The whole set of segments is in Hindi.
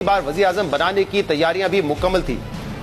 बार वज़ीर-ए-आज़म बनाने की तैयारियां भी मुकम्मल थी,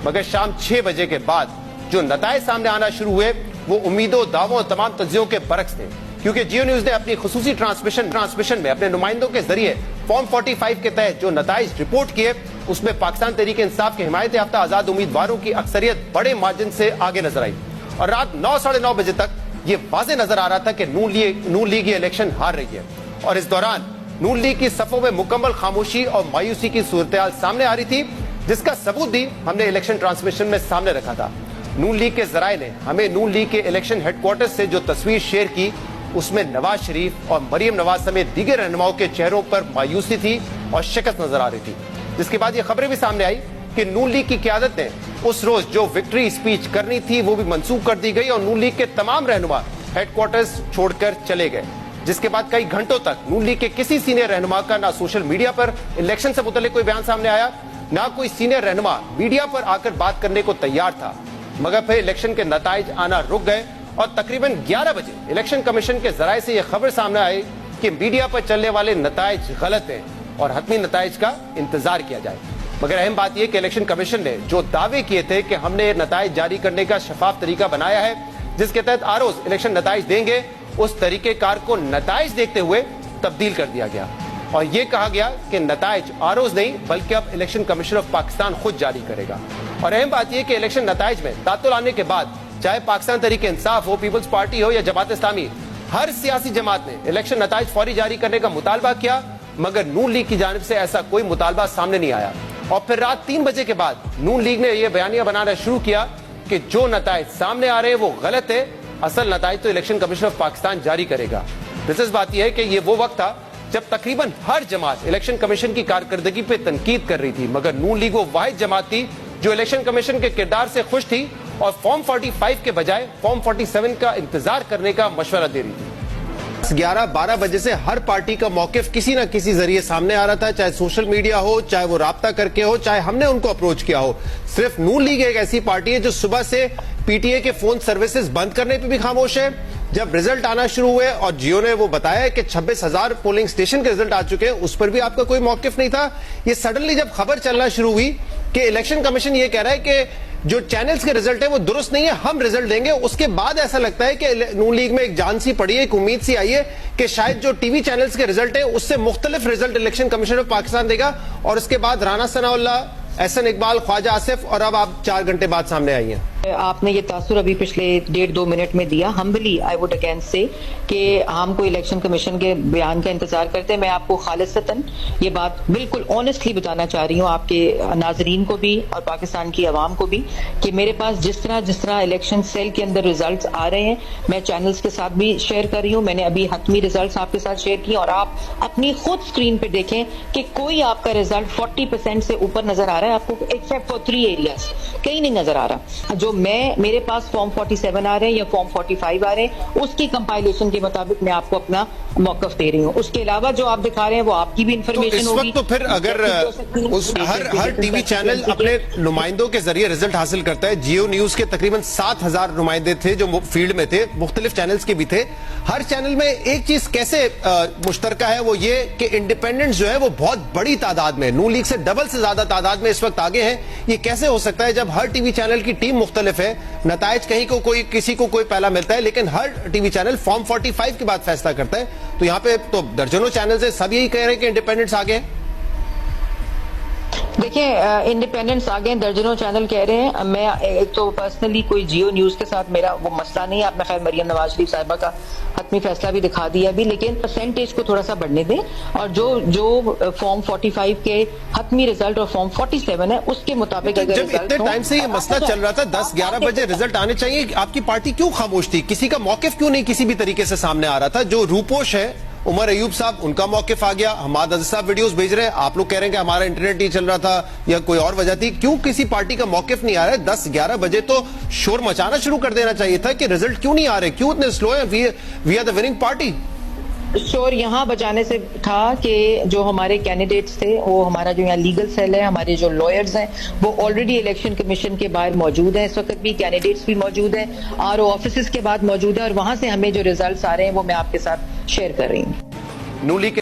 मगर शाम 6 बजे के बाद जो नताइज सामने आना शुरू हुए वो उम्मीदों, दावों और तमाम तज्जियों के बरक्स थे। क्योंकि जियो न्यूज ने अपनी खुसूसी ट्रांसमिशन में अपने नुमाइंदों के जरिए फॉर्म 45 के तहत जो नताइज रिपोर्ट किए उसमें पाकिस्तान तहरीक इंसाफ के हिमायत याफ्ता आजाद उम्मीदवारों की अक्सरियत बड़े मार्जिन से आगे नजर आई और रात 9 साढ़े 9 बजे तक ये वाज़ेह नजर आ रहा था कि नून लीग ये इलेक्शन हार रही है। और इस दौरान नून लीग की सफों में मुकम्मल खामोशी और मायूसी की सूरत सामने आ रही थी, जिसका सबूत भी हमने इलेक्शन ट्रांसमिशन में सामने रखा था। नून लीग के जराये ने हमें नून लीग के इलेक्शन हेडक्वार्टर से जो तस्वीर शेयर की उसमें नवाज शरीफ और मरियम नवाज समेत दीगर रहनुमाओं के चेहरों पर मायूसी थी और शिकस्त नजर आ रही थी। जिसके बाद ये खबरें भी सामने आई कि नून लीग की क़यादत ने उस रोज जो विक्ट्री स्पीच करनी थी वो भी मंसूख कर दी गई और नून लीग के तमाम रहनुमा हेडक्वार्टर्स छोड़कर चले गए। जिसके बाद कई घंटों तक नून लीग के किसी सीनियर रहनुमा का ना सोशल मीडिया पर इलेक्शन से मुतल्लिक कोई बयान सामने आया, ना कोई सीनियर रहनुमा मीडिया पर आकर बात करने को तैयार था। मगर फिर इलेक्शन के नताइज आना रुक गए और तकरीबन 11 बजे इलेक्शन कमीशन के जराये से यह खबर सामने आई कि मीडिया पर चलने वाले नताइज गलत हैं और हतमी नताइज का इंतजार किया जाए। मगर अहम बात यह कि इलेक्शन कमीशन ने जो दावे किए थे कि हमने नताइज जारी करने का शफाफ तरीका बनाया है जिसके तहत आरोज इलेक्शन नताइज देंगे, उस तरीकेकार को नताइज देखते हुए तब्दील कर दिया गया और यह कहा गया कि नताइज आरोज नहीं बल्कि अब इलेक्शन कमीशन ऑफ पाकिस्तान खुद जारी करेगा। और अहम बात यह कि इलेक्शन नताइज में तातुल आने के बाद चाहे पाकिस्तान तहरीक इंसाफ हो, पीपल्स पार्टी हो या जमात इस्लामी, हर सियासी जमात ने इलेक्शन नताइज फौरी जारी करने का मुतालबा किया, मगर नून लीग की जानिब से ऐसा कोई मुतालबा सामने नहीं आया। और फिर रात 3 बजे के बाद नून लीग ने यह बयानिया बनाना शुरू किया कि जो नताइज सामने आ रहे हैं वो गलत है, असल नताइज तो इलेक्शन कमीशन ऑफ पाकिस्तान जारी करेगा। दिलचस्प बात यह है कि ये वो वक्त था जब तकरीबन हर जमात इलेक्शन कमीशन की कारकर्दगी पे तनकीद कर रही थी, मगर नून लीग वो वाहिद जमात थी जो इलेक्शन कमीशन के किरदार से खुश थी और फॉर्म 45 के बजाय फॉर्म 47 का इंतजार करने का मशवरा दे रही थी। 11-12 बजे से हर पार्टी का मौकिफ किसी न किसी जरिए सामने आ रहा था, चाहे सोशल मीडिया हो, चाहे वो राब्ता करके हो, चाहे हमने उनको अप्रोच किया हो। सिर्फ नून लीग एक ऐसी पार्टी है जो सुबह से पीटीए के फोन सर्विसेज बंद करने पे भी खामोश है। जब रिजल्ट आना शुरू हुए और जियो ने वो बताया कि 26,000 पोलिंग स्टेशन के रिजल्ट आ चुके हैं, उस पर भी आपका कोई मौकिफ नहीं था। ये सडनली जब खबर चलना शुरू हुई कि इलेक्शन कमीशन ये कह रहा है कि जो चैनल्स के रिजल्ट है वो दुरुस्त नहीं है, हम रिजल्ट देंगे, उसके बाद ऐसा लगता है कि नून लीग में एक जान सी पड़ी है, एक उम्मीद सी आई है कि शायद जो टीवी चैनल्स के रिजल्ट है उससे मुख्तलिफ result election commission of Pakistan देगा। और उसके बाद राना सनाउल्लाह, एहसन इकबाल, ख्वाजा आसिफ और अब आप 4 घंटे बाद सामने आई हैं। आपने ये तासुर अभी पिछले 1.5-2 मिनट में दिया। हम्बली आई वुड अगेन से कि हम को इलेक्शन कमीशन के बयान का इंतजार करते हैं। मैं आपको खालिसतन ये बात बिल्कुल ऑनेस्टली बताना चाह रही हूँ आपके नाजरीन को भी और पाकिस्तान की आवाम को भी कि मेरे पास जिस तरह इलेक्शन सेल के अंदर रिजल्ट आ रहे हैं मैं चैनल्स के साथ भी शेयर कर रही हूँ। मैंने अभी हतमी रिजल्ट आपके साथ शेयर किए और आप अपनी खुद स्क्रीन पे देखें कि कोई आपका रिजल्ट 40% से ऊपर नजर आ रहा है आपको, एक्सेप्ट फॉर 3 एरियाज कहीं नहीं नजर आ रहा। जो मेरे पास फॉर्म 47 आ रहे हैं या फॉर्म 45 आ रहे हैं उसकी कंपाइलेशन के मुताबिक मैं आपको अपना मौकफ दे रही हूँ। उसके अलावा जो आप दिखा रहे हैं वो आपकी भी इंफॉर्मेशन होगी। तो फिर अगर हर टीवी चैनल अपने नुमाइंदों के जरिए रिजल्ट हासिल करता है, जियो न्यूज के तकरीबन 7,000 नुमाइंदे थे जो फील्ड में थे, मुख्तलिफ चैनल्स के भी थे। हर चैनल में एक चीज कैसे मुश्तरका है वो ये कि इंडिपेंडेंट्स जो है वो बहुत बड़ी तादाद में, नून लीग से डबल से ज्यादा तादाद में इस वक्त आगे हैं। ये कैसे हो सकता है जब हर टीवी चैनल की टीम मुख्तलिफ है, नताइज कहीं को कोई किसी को कोई पहला मिलता है, लेकिन हर टीवी चैनल फॉर्म 45 के बाद फैसला करता है। तो यहाँ पे तो दर्जनों चैनल से सब यही कह रहे हैं कि इंडिपेंडेंट्स आगे हैं। देखिए इंडिपेंडेंट्स आगे हैं, दर्जनों चैनल कह रहे हैं। मैं एक तो पर्सनली कोई जियो न्यूज के साथ मेरा वो मसला नहीं है। आपने खैर मरियम नवाज शरीफ साहिबा का हतमी फैसला भी दिखा दिया अभी, लेकिन परसेंटेज को थोड़ा सा बढ़ने दें और जो फॉर्म 45 के हतमी रिजल्ट और फॉर्म 47 है उसके मुताबिक जब इतने टाइम से ये मसला चल रहा था 10-11 बजे रिजल्ट आने चाहिए, आपकी पार्टी क्यों खामोश थी? किसी का मौकिफ क्यों नहीं किसी भी तरीके से सामने आ रहा था? जो रूपोश है उमर अयूब साहब, उनका मौकिफ आ गया, हमाद अजीज साहब वीडियोस भेज रहे हैं, आप लोग कह रहे हैं कि हमारा इंटरनेट नहीं चल रहा था या कोई और वजह थी। क्यों किसी पार्टी का मौकिफ नहीं आ रहा है? 10-11 बजे तो शोर मचाना शुरू कर देना चाहिए था कि रिजल्ट क्यों नहीं आ रहे, क्यों इतने स्लो है? We are the winning party. शोर यहाँ बचाने से था कि जो हमारे कैंडिडेट्स थे वो हमारा जो यहाँ लीगल सेल है, हमारे जो लॉयर्स हैं वो ऑलरेडी इलेक्शन कमीशन के बाहर मौजूद हैं। इस वक्त भी कैंडिडेट्स भी मौजूद हैं, आरओ ऑफिस के बाद मौजूद है और वहां से हमें जो रिजल्ट्स आ रहे हैं वो मैं आपके साथ शेयर कर रही हूँ। नून लीग